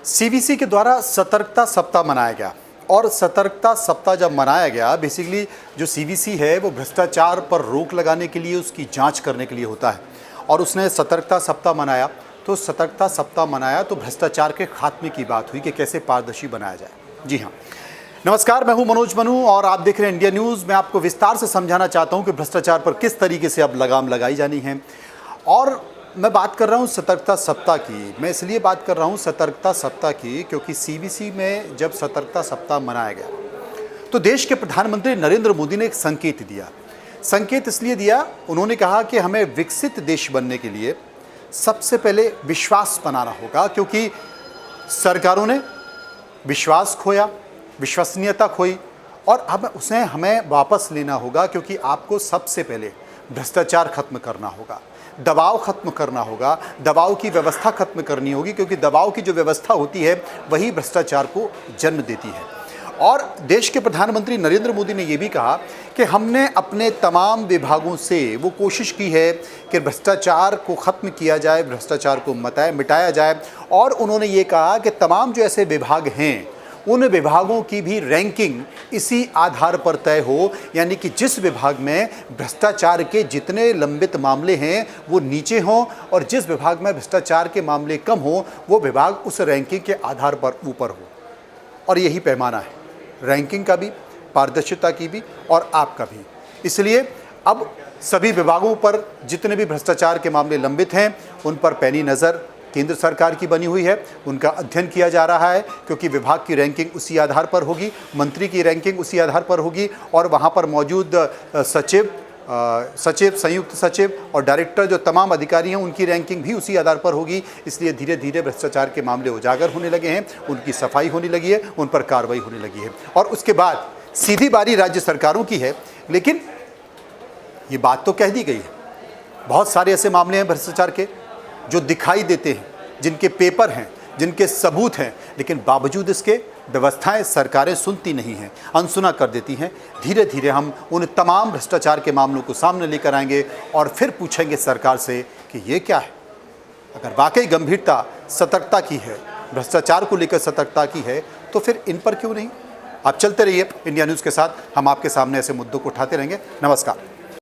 CVC के द्वारा सतर्कता सप्ताह मनाया गया और सतर्कता सप्ताह जब मनाया गया, बेसिकली जो सीवीसी है वो भ्रष्टाचार पर रोक लगाने के लिए, उसकी जांच करने के लिए होता है। और उसने सतर्कता सप्ताह मनाया तो भ्रष्टाचार के खात्मे की बात हुई कि कैसे पारदर्शी बनाया जाए। जी हाँ, नमस्कार, मैं हूं मनोज मनु और आप देख रहे हैं इंडिया न्यूज़। मैं आपको विस्तार से समझाना चाहता हूं कि भ्रष्टाचार पर किस तरीके से अब लगाम लगाई जानी है। और मैं बात कर रहा हूं सतर्कता सप्ताह की। मैं इसलिए बात कर रहा हूं सतर्कता सप्ताह की क्योंकि सीवीसी में जब सतर्कता सप्ताह मनाया गया तो देश के प्रधानमंत्री नरेंद्र मोदी ने एक संकेत दिया। संकेत इसलिए दिया, उन्होंने कहा कि हमें विकसित देश बनने के लिए सबसे पहले विश्वास बनाना होगा, क्योंकि सरकारों ने विश्वास खोया, विश्वसनीयता खोई और अब उसे हमें वापस लेना होगा, क्योंकि आपको सबसे पहले भ्रष्टाचार खत्म करना होगा, दबाव खत्म करना होगा, दबाव की व्यवस्था खत्म करनी होगी, क्योंकि दबाव की जो व्यवस्था होती है वही भ्रष्टाचार को जन्म देती है। और देश के प्रधानमंत्री नरेंद्र मोदी ने ये भी कहा कि हमने अपने तमाम विभागों से वो कोशिश की है कि भ्रष्टाचार को ख़त्म किया जाए, भ्रष्टाचार को मिटाया जाए। और उन्होंने ये कहा कि तमाम जो ऐसे विभाग हैं उन विभागों की भी रैंकिंग इसी आधार पर तय हो, यानी कि जिस विभाग में भ्रष्टाचार के जितने लंबित मामले हैं वो नीचे हों और जिस विभाग में भ्रष्टाचार के मामले कम हों वो विभाग उस रैंकिंग के आधार पर ऊपर हो। और यही पैमाना है रैंकिंग का भी, पारदर्शिता की भी और आपका भी। इसलिए अब सभी विभागों पर जितने भी भ्रष्टाचार के मामले लंबित हैं उन पर पैनी नज़र केंद्र सरकार की बनी हुई है, उनका अध्ययन किया जा रहा है, क्योंकि विभाग की रैंकिंग उसी आधार पर होगी, मंत्री की रैंकिंग उसी आधार पर होगी और वहाँ पर मौजूद सचिव, संयुक्त सचिव और डायरेक्टर जो तमाम अधिकारी हैं उनकी रैंकिंग भी उसी आधार पर होगी। इसलिए धीरे धीरे भ्रष्टाचार के मामले उजागर होने लगे हैं, उनकी सफाई होने लगी है, उन पर कार्रवाई होने लगी है और उसके बाद सीधी बारी राज्य सरकारों की है। लेकिन ये बात तो कह दी गई है, बहुत सारे ऐसे मामले हैं भ्रष्टाचार के जो दिखाई देते हैं, जिनके पेपर हैं, जिनके सबूत हैं, लेकिन बावजूद इसके व्यवस्थाएं, सरकारें सुनती नहीं हैं, अनसुना कर देती हैं। धीरे धीरे हम उन तमाम भ्रष्टाचार के मामलों को सामने लेकर आएंगे और फिर पूछेंगे सरकार से कि ये क्या है। अगर वाकई गंभीरता सतर्कता की है, भ्रष्टाचार को लेकर सतर्कता की है, तो फिर इन पर क्यों नहीं। आप चलते रहिए इंडिया न्यूज़ के साथ, हम आपके सामने ऐसे मुद्दों को उठाते रहेंगे। नमस्कार।